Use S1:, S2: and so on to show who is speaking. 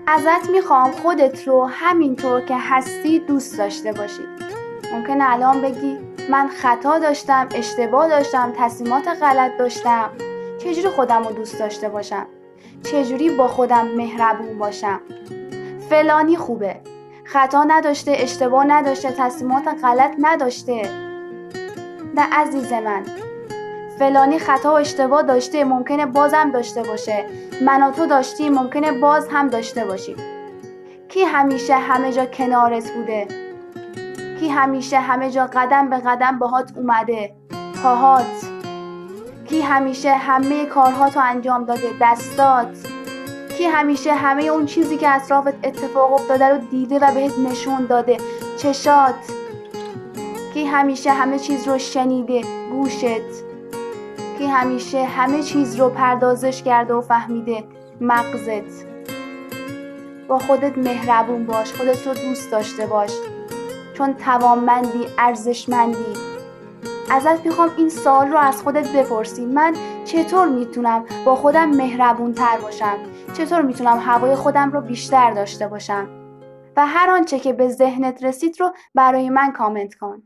S1: ازت میخوام خودت رو همینطور که هستی دوست داشته باشی. ممکنه الان بگی من خطا داشتم، اشتباه داشتم، تصمیمات غلط داشتم. چجوری خودم رو دوست داشته باشم؟ چجوری با خودم مهربون باشم؟ فلانی خوبه، خطا نداشته، اشتباه نداشته، تصمیمات غلط نداشته. نه عزیز من، فلانی خطا و اشتباه داشته، ممکنه بازم داشته باشه. من و تو داشتیم، ممکنه باز هم داشته باشیم. کی همیشه همه جا کنارت بوده؟ کی همیشه همه جا قدم به قدم باهات اومده؟ پاهات. کی همیشه همه کارهاتو انجام داده؟ دستات. کی همیشه همه اون چیزی که اطرافت اتفاق افتاده رو دیده و بهت نشون داده؟ چشات. کی همیشه همه چیز رو شنیده؟ گوشت. کی همیشه همه چیز رو پردازش کرده و فهمیده؟ مغزت. با خودت مهربون باش، خودت رو دوست داشته باش، چون توانمندی، ارزشمندی. ازت میخوام این سوال رو از خودت بپرسی: من چطور میتونم با خودم مهربون تر باشم؟ چطور میتونم هوای خودم رو بیشتر داشته باشم؟ و هر آنچه که به ذهنت رسید رو برای من کامنت کن.